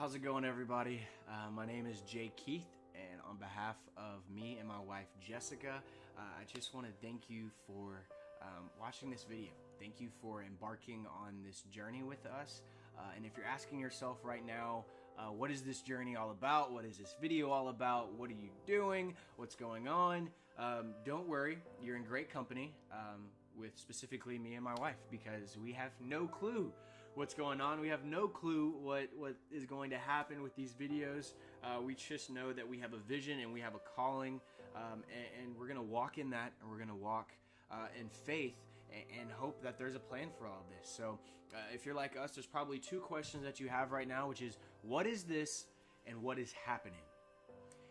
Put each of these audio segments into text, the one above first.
How's it going, everybody? My name is Jay Keith, and on behalf of me and my wife Jessica, I just want to thank you for watching this video. Thank you for embarking on this journey with us. And if you're asking yourself right now, what is this journey all about? What is this video all about? What are you doing? What's going on? Don't worry, you're in great company with specifically me and my wife, because we have no clue what's going on. We have no clue what is going to happen with these videos. We just know that we have a vision and we have a calling, and we're gonna walk in that, and we're gonna walk in faith and hope that there's a plan for all of this. So if you're like us, there's probably two questions that you have right now, which is, what is this and what is happening?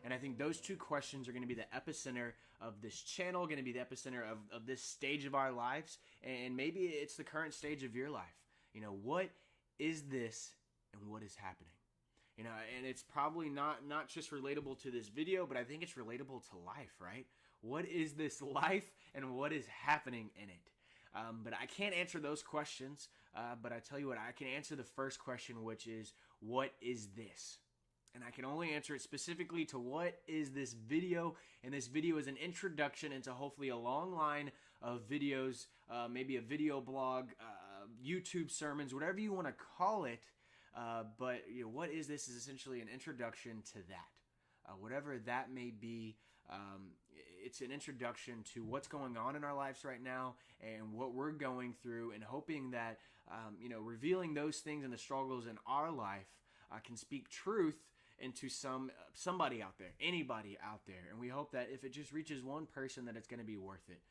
And I think those two questions are going to be the epicenter of this channel, going to be the epicenter of this stage of our lives, and maybe it's the current stage of your life. You know, what is this and what is happening? You know, and it's probably not just relatable to this video, but I think it's relatable to life, right? What is this life and what is happening in it? But I can't answer those questions, but I tell you what, I can answer the first question, which is, what is this? And I can only answer it specifically to what is this video. And this video is an introduction into hopefully a long line of videos, maybe a video blog, YouTube sermons, whatever you want to call it. But you know, what is this is essentially an introduction to that. Whatever that may be, it's an introduction to what's going on in our lives right now and what we're going through, and hoping that, you know, revealing those things and the struggles in our life can speak truth into somebody out there, anybody out there. And we hope that if it just reaches one person, that it's going to be worth it.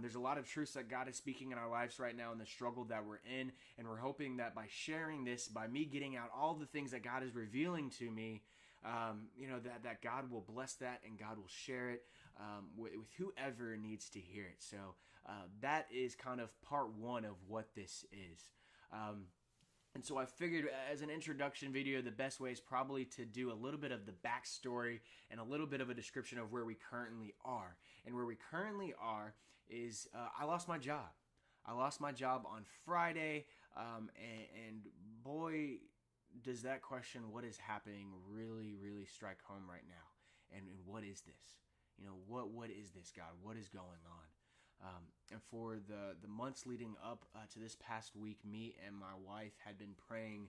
There's a lot of truths that God is speaking in our lives right now in the struggle that we're in, and we're hoping that by sharing this, by me getting out all the things that God is revealing to me, you know, that God will bless that and God will share it with whoever needs to hear it. So that is kind of part one of what this is. And so I figured, as an introduction video, the best way is probably to do a little bit of the backstory and a little bit of a description of where we currently are. And where we currently are is I lost my job. I lost my job on Friday, and boy, does that question, what is happening, really strike home right now. And what is this? You know, what is this, God? What is going on? And for the months leading up to this past week, me and my wife had been praying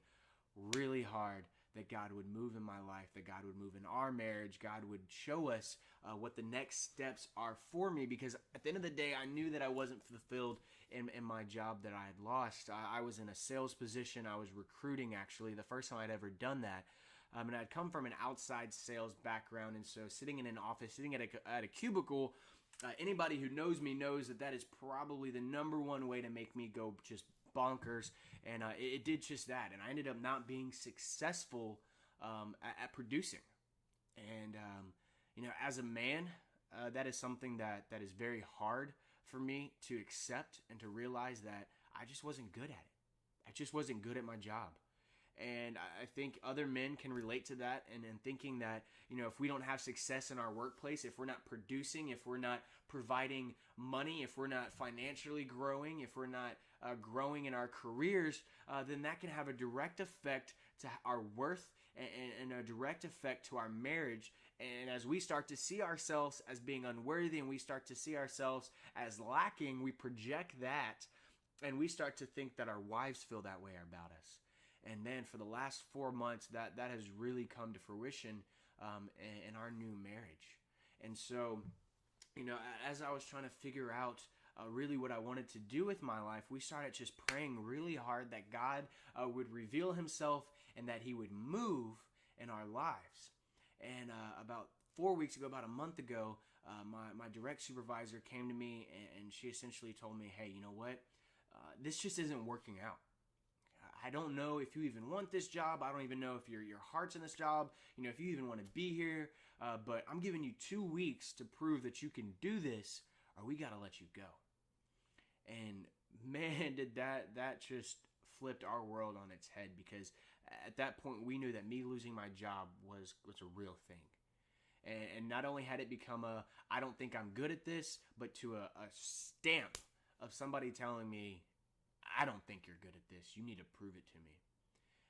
really hard that God would move in my life, that God would move in our marriage, God would show us what the next steps are for me, because at the end of the day, I knew that I wasn't fulfilled in my job that I had lost. I was in a sales position. I was recruiting, actually, the first time I'd ever done that. And I'd come from an outside sales background, and so sitting in an office, sitting at a cubicle, anybody who knows me knows that is probably the number one way to make me go just bonkers, and it did just that. And I ended up not being successful at producing. And you know, as a man, that is something that is very hard for me to accept and to realize that I just wasn't good at it. I just wasn't good at my job. And I think other men can relate to that, and thinking that, you know, if we don't have success in our workplace, if we're not producing, if we're not providing money, if we're not financially growing, if we're not growing in our careers, then that can have a direct effect to our worth and a direct effect to our marriage. And as we start to see ourselves as being unworthy, and we start to see ourselves as lacking, we project that, and we start to think that our wives feel that way about us. And then for the last 4 months, that has really come to fruition in our new marriage. And so, you know, as I was trying to figure out really what I wanted to do with my life, we started just praying really hard that God would reveal himself and that he would move in our lives. And about 4 weeks ago, about a month ago, my direct supervisor came to me, and she essentially told me, hey, you know what? This just isn't working out. I don't know if you even want this job. I don't even know if your heart's in this job, you know, if you even want to be here. But I'm giving you 2 weeks to prove that you can do this, or we got to let you go. And man, did that just flipped our world on its head, because at that point we knew that me losing my job was a real thing. And not only had it become I don't think I'm good at this, but to a stamp of somebody telling me, I don't think you're good at this. You need to prove it to me.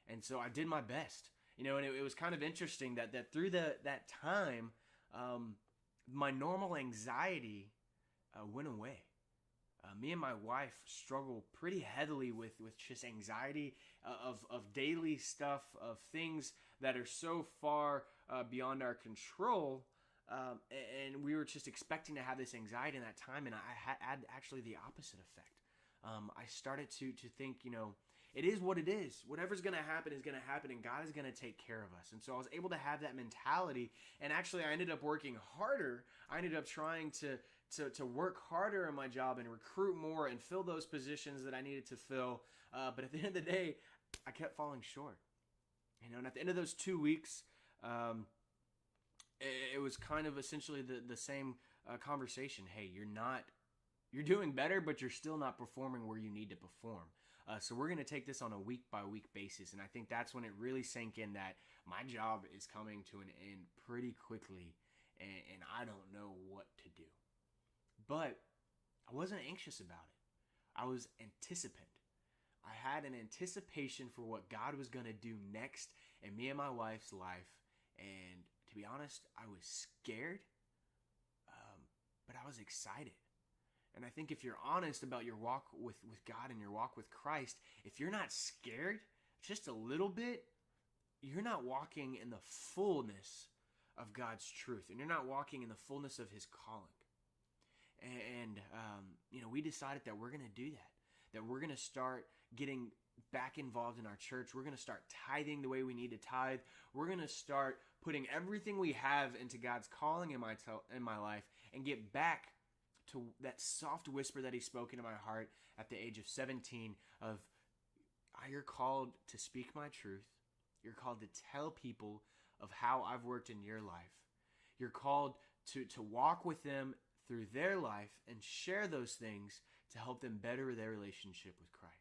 And so I did my best. And it was kind of interesting that through that time, my normal anxiety went away. Me and my wife struggle pretty heavily with just anxiety of daily stuff, of things that are so far beyond our control. And we were just expecting to have this anxiety in that time, and I had actually the opposite effect. I started to think, it is what it is. Whatever's going to happen is going to happen, and God is going to take care of us. And so I was able to have that mentality, and actually I ended up working harder. I ended up trying to work harder in my job and recruit more and fill those positions that I needed to fill. But at the end of the day, I kept falling short. And at the end of those 2 weeks, it was kind of essentially the same conversation. Hey, you're doing better, but you're still not performing where you need to perform. So we're going to take this on a week-by-week basis. And I think that's when it really sank in that my job is coming to an end pretty quickly, and I don't know what to do. But I wasn't anxious about it. I was anticipant. I had an anticipation for what God was going to do next in me and my wife's life. And to be honest, I was scared, but I was excited. And I think if you're honest about your walk with God and your walk with Christ, if you're not scared just a little bit, you're not walking in the fullness of God's truth, and you're not walking in the fullness of His calling. And we decided that we're going to do that we're going to start getting back involved in our church. We're going to start tithing the way we need to tithe. We're going to start putting everything we have into God's calling in my life and get back to that soft whisper that He spoke into my heart at the age of 17 of, you're called to speak my truth. You're called to tell people of how I've worked in your life. You're called to walk with them through their life and share those things to help them better their relationship with Christ.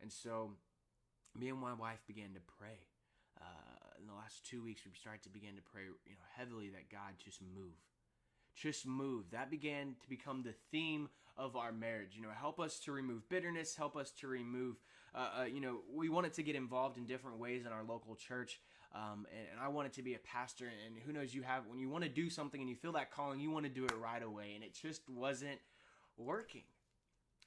And so me and my wife began to pray. In the last 2 weeks, we started to begin to pray heavily that God just move. Just move. That began to become the theme of our marriage. Help us to remove bitterness. Help us to remove, we wanted to get involved in different ways in our local church. And I wanted to be a pastor. And who knows, when you want to do something and you feel that calling, you want to do it right away. And it just wasn't working.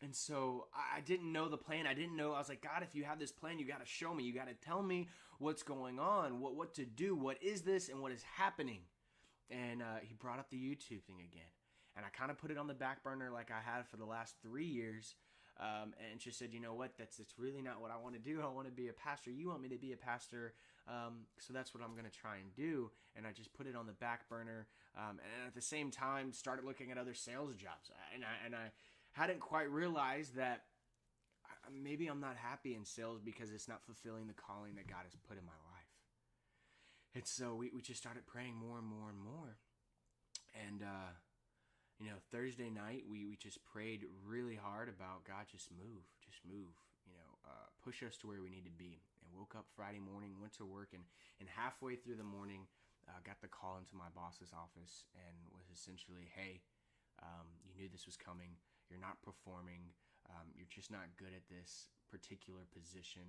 And so I didn't know the plan. I was like, God, if you have this plan, you got to show me. You got to tell me what's going on, what to do. What is this and what is happening? And He brought up the YouTube thing again. And I kind of put it on the back burner like I had for the last 3 years. And just said, you know what, that's really not what I want to do. I want to be a pastor. You want me to be a pastor. So that's what I'm going to try and do. And I just put it on the back burner. And at the same time, started looking at other sales jobs. And I hadn't quite realized that maybe I'm not happy in sales because it's not fulfilling the calling that God has put in my life. And so we just started praying more and more and more. And, Thursday night, we just prayed really hard about God, just move, push us to where we need to be. And woke up Friday morning, went to work, and halfway through the morning, got the call into my boss's office and was essentially, hey, you knew this was coming. You're not performing. You're just not good at this particular position.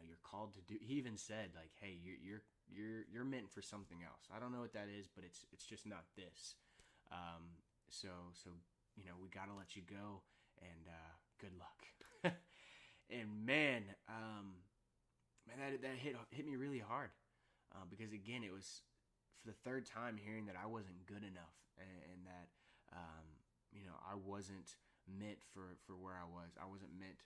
You're called to do. He even said, like, hey, you're meant for something else. I don't know what that is, but it's just not this. So we got to let you go, and good luck. And man, that hit me really hard, because again, it was for the third time hearing that I wasn't good enough, and that I wasn't meant for where I was. I wasn't meant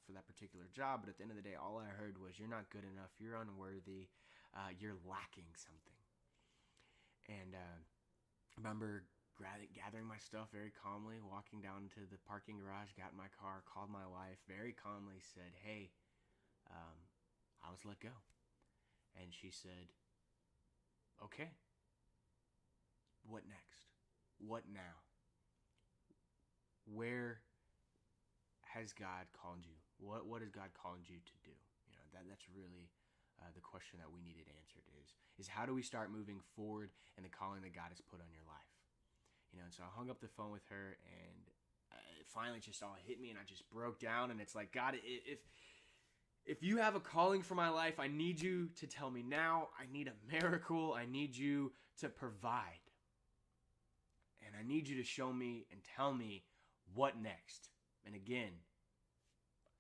for that particular job. But at the end of the day, all I heard was, you're not good enough. You're unworthy. You're lacking something. And I remember gathering my stuff very calmly, walking down to the parking garage, got in my car, called my wife, very calmly said, hey, I was let go. And she said, okay, what next? What now? Where has God called you? What has God called you to do? That's really the question that we needed answered is how do we start moving forward in the calling that God has put on your life? And so I hung up the phone with her, and it finally just all hit me, and I just broke down. And it's like, God, If you have a calling for my life, I need you to tell me now. I need a miracle. I need you to provide. And I need you to show me and tell me what next. And again,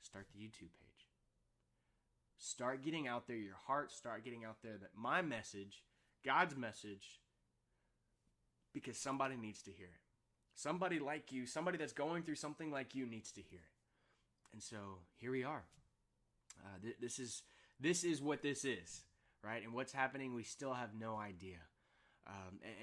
start the YouTube page. Start getting out there your heart. Start getting out there that my message, God's message, because somebody needs to hear it. Somebody like you, somebody that's going through something like you needs to hear it. And so here we are. This is what this is, right? And what's happening, we still have no idea.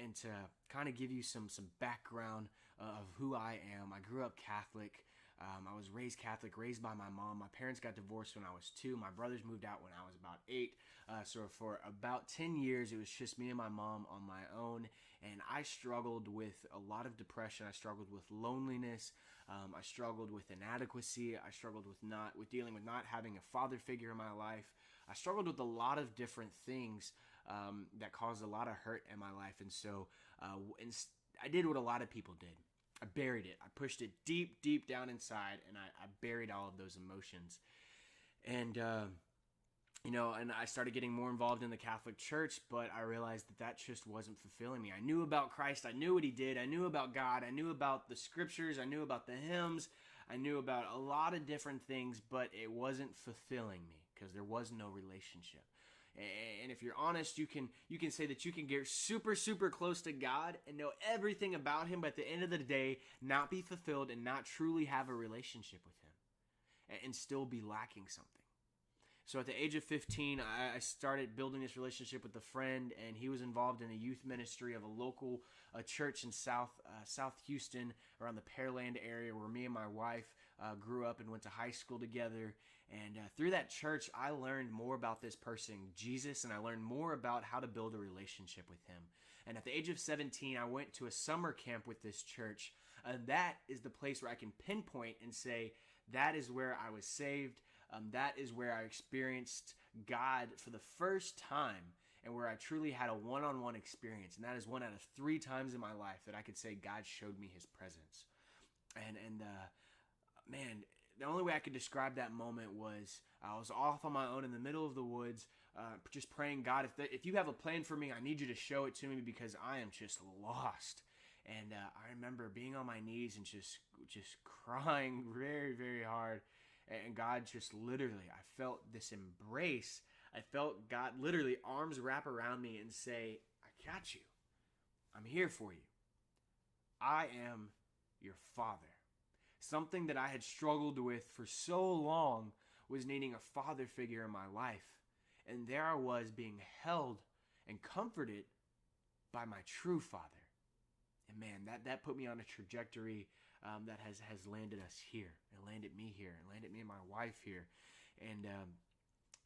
And to kind of give you some background of who I am, I grew up Catholic. I was raised Catholic, raised by my mom. My parents got divorced when I was 2. My brothers moved out when I was about 8. So for about 10 years, it was just me and my mom on my own. And I struggled with a lot of depression. I struggled with loneliness. I struggled with inadequacy. I struggled with dealing with not having a father figure in my life. I struggled with a lot of different things that caused a lot of hurt in my life. And so I did what a lot of people did. I buried it. I pushed it deep, deep down inside, and I buried all of those emotions. And, and I started getting more involved in the Catholic Church, but I realized that just wasn't fulfilling me. I knew about Christ. I knew what he did. I knew about God. I knew about the scriptures. I knew about the hymns. I knew about a lot of different things, but it wasn't fulfilling me because there was no relationship. And if you're honest, you can say that you can get super, super close to God and know everything about him, but at the end of the day, not be fulfilled and not truly have a relationship with him and still be lacking something. So at the age of 15, I started building this relationship with a friend, and he was involved in a youth ministry of a local church in South Houston, around the Pearland area, where me and my wife grew up and went to high school together. And through that church, I learned more about this person, Jesus, and I learned more about how to build a relationship with him. And at the age of 17, I went to a summer camp with this church. That is the place where I can pinpoint and say, that is where I was saved. That is where I experienced God for the first time, and where I truly had a one-on-one experience. And that is 1 out of 3 times in my life that I could say God showed me his presence. And man, the only way I could describe that moment was I was off on my own in the middle of the woods, just praying, God, if you have a plan for me, I need you to show it to me because I am just lost. And I remember being on my knees and just crying very, very hard. And God just literally, I felt this embrace. I felt God literally arms wrap around me and say, I got you. I'm here for you. I am your father. Something that I had struggled with for so long was needing a father figure in my life. And there I was being held and comforted by my true father. And man, that put me on a trajectory that has landed us here, and landed me here, and landed me and my wife here. And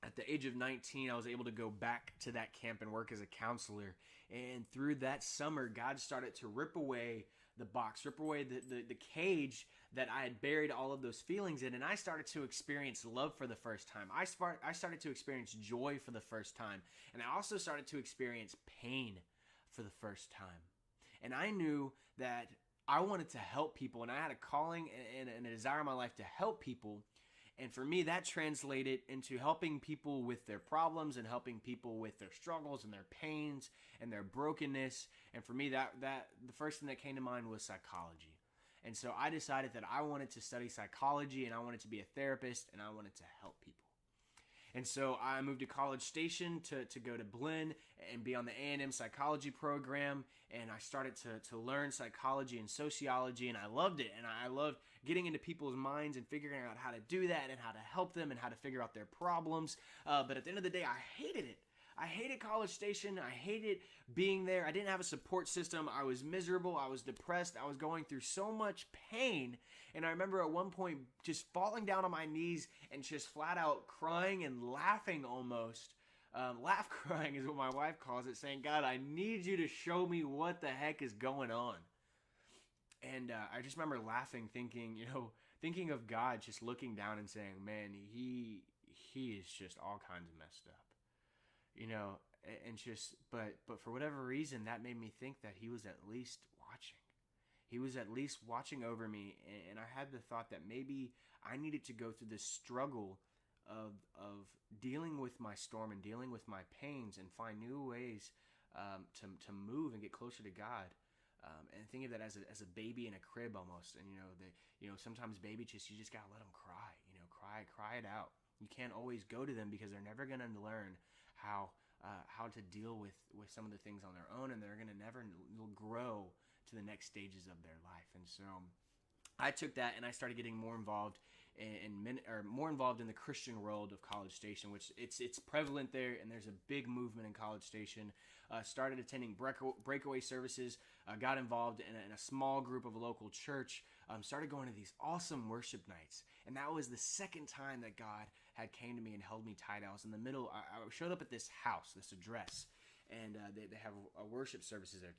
at the age of 19, I was able to go back to that camp and work as a counselor. And through that summer, God started to rip away the box, rip away the cage that I had buried all of those feelings in. And I started to experience love for the first time. I started to experience joy for the first time. And I also started to experience pain for the first time. And I knew that I wanted to help people, and I had a calling and a desire in my life to help people. And for me, that translated into helping people with their problems and helping people with their struggles and their pains and their brokenness. And for me, that the first thing that came to mind was psychology. And so I decided that I wanted to study psychology, and I wanted to be a therapist, and I wanted to help people. And so I moved to College Station to go to Blinn and be on the A&M psychology program. And I started to learn psychology and sociology, and I loved it. And I loved getting into people's minds and figuring out how to do that and how to help them and how to figure out their problems. But at the end of the day, I hated it. I hated College Station. I hated being there. I didn't have a support system. I was miserable. I was depressed. I was going through so much pain. And I remember at one point just falling down on my knees and just flat out crying and laughing almost. Laugh crying is what my wife calls it, saying, God, I need you to show me what the heck is going on. And I just remember laughing, thinking of God just looking down and saying, man, he is just all kinds of messed up. But for whatever reason, that made me think that he was at least watching. He was at least watching over me, and I had the thought that maybe I needed to go through this struggle of dealing with my storm and dealing with my pains and find new ways to move and get closer to God. And think of that as a baby in a crib almost. And sometimes baby you just gotta let them cry. Cry it out. You can't always go to them because they're never gonna learn how to deal with some of the things on their own, and they're gonna never grow to the next stages of their life. And so I took that and I started getting more involved more involved in the Christian world of College Station, which it's prevalent there, and there's a big movement in College Station. Started attending breakaway services, got involved in a small group of a local church, started going to these awesome worship nights, and that was the second time that God had came to me and held me tight. I was in the middle. I showed up at this house, this address, and they have a worship services there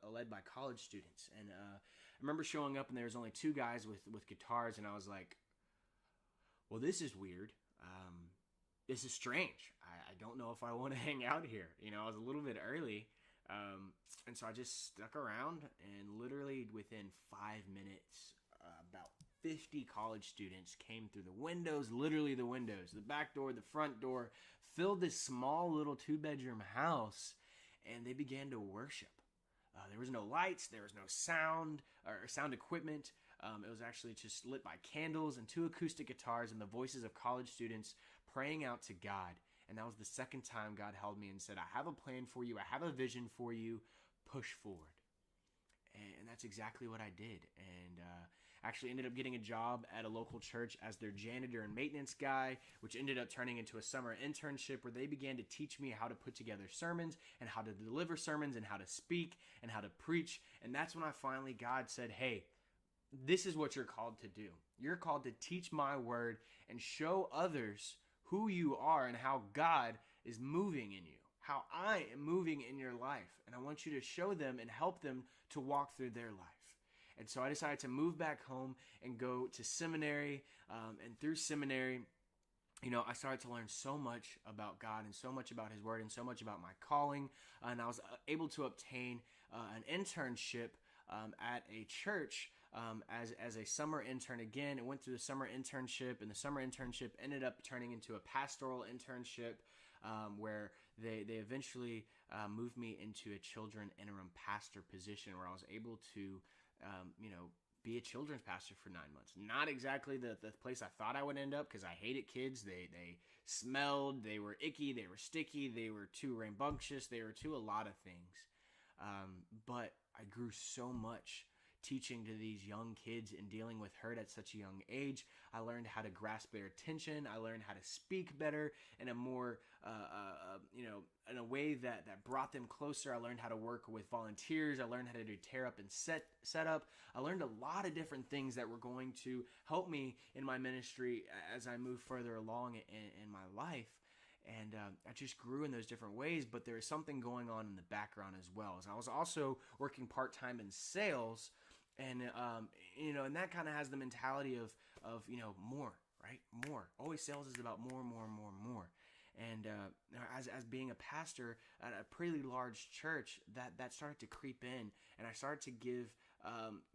led by college students. And I remember showing up, and there was only two guys with guitars, and I was like, well, this is weird. This is strange. I don't know if I want to hang out here. I was a little bit early. And so I just stuck around, and literally within 5 minutes, about 50 college students came through the windows, literally the windows, the back door, the front door, filled this small little 2-bedroom house, and they began to worship. There was no lights, there was no sound or sound equipment. It was actually just lit by candles and 2 acoustic guitars and the voices of college students praying out to God. And that was the second time God held me and said, I have a plan for you. I have a vision for you. Push forward. And that's exactly what I did. And actually ended up getting a job at a local church as their janitor and maintenance guy, which ended up turning into a summer internship where they began to teach me how to put together sermons and how to deliver sermons and how to speak and how to preach. And that's when I finally, God said, hey, this is what you're called to do. You're called to teach my word and show others who you are and how God is moving in you, how I am moving in your life. And I want you to show them and help them to walk through their life. And so I decided to move back home and go to seminary. And through seminary, I started to learn so much about God and so much about his word and so much about my calling. And I was able to obtain an internship at a church as a summer intern again. It went through the summer internship, and the summer internship ended up turning into a pastoral internship where they eventually moved me into a children interim pastor position where I was able to, be a children's pastor for 9 months. Not exactly the place I thought I would end up because I hated kids. They smelled, they were icky, they were sticky, they were too rambunctious, they were too a lot of things. But I grew so much teaching to these young kids and dealing with hurt at such a young age. I learned how to grasp their attention. I learned how to speak better in a more, in a way that brought them closer. I learned how to work with volunteers. I learned how to do tear up and set up. I learned a lot of different things that were going to help me in my ministry as I move further along in my life. And I just grew in those different ways, but there was something going on in the background as well. As I was also working part-time in sales, and and that kind of has the mentality of more, right? More. Always sales is about more. And as being a pastor at a pretty large church, that started to creep in, and I started to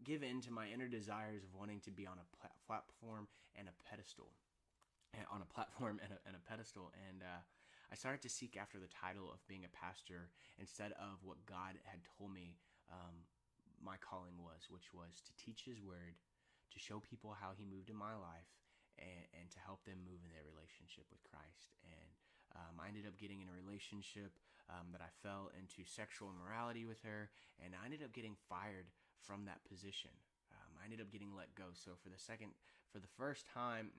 give in to my inner desires of wanting to be on a platform and a pedestal. On a platform and a pedestal, and I started to seek after the title of being a pastor instead of what God had told me my calling was, which was to teach his word, to show people how he moved in my life, and to help them move in their relationship with Christ. And I ended up getting in a relationship that I fell into sexual immorality with her, and I ended up getting fired from that position. I ended up getting let go. So for the first time,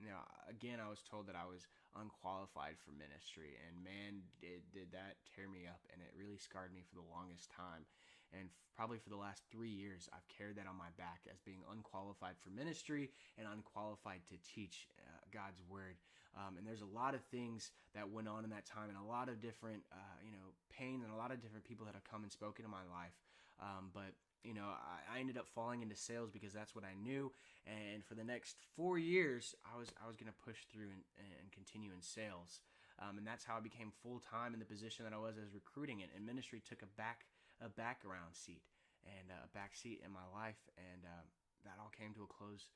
again, I was told that I was unqualified for ministry, and man, did that tear me up, and it really scarred me for the longest time. And probably for the last 3 years, I've carried that on my back as being unqualified for ministry and unqualified to teach God's word. And there's a lot of things that went on in that time, and a lot of different, pain, and a lot of different people that have come and spoken in my life. But I ended up falling into sales because that's what I knew. And for the next 4 years, I was going to push through and continue in sales. And that's how I became full-time in the position that I was as recruiting it. And ministry took a background seat and a back seat in my life. And that all came to a close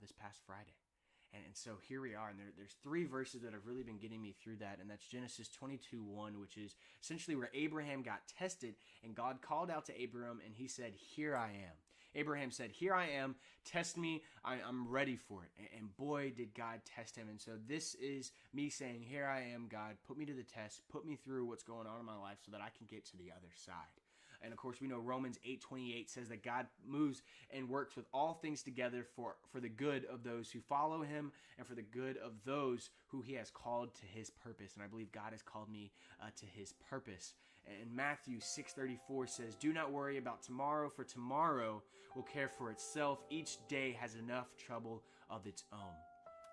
this past Friday. And so here we are, and there's three verses that have really been getting me through that, and that's Genesis 22:1, which is essentially where Abraham got tested, and God called out to Abraham, and he said, "Here I am." Abraham said, "Here I am, test me, I'm ready for it." And boy, did God test him. And so this is me saying, "Here I am, God, put me to the test, put me through what's going on in my life so that I can get to the other side." And of course, we know Romans 8:28 says that God moves and works with all things together for the good of those who follow him and for the good of those who he has called to his purpose. And I believe God has called me to his purpose. And Matthew 6:34 says, "Do not worry about tomorrow, for tomorrow will care for itself. Each day has enough trouble of its own."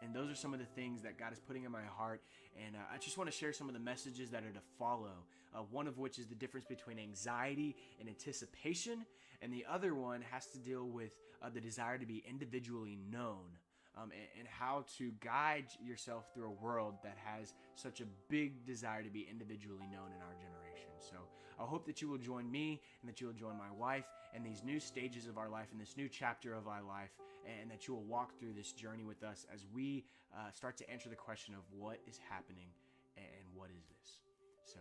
And those are some of the things that God is putting in my heart. And I just want to share some of the messages that are to follow. One of which is the difference between anxiety and anticipation. And the other one has to deal with the desire to be individually known. And how to guide yourself through a world that has such a big desire to be individually known in our generation. So I hope that you will join me and that you will join my wife in these new stages of our life, in this new chapter of our life, and that you will walk through this journey with us as we start to answer the question of what is happening and what is this. So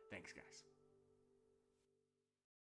thanks, guys.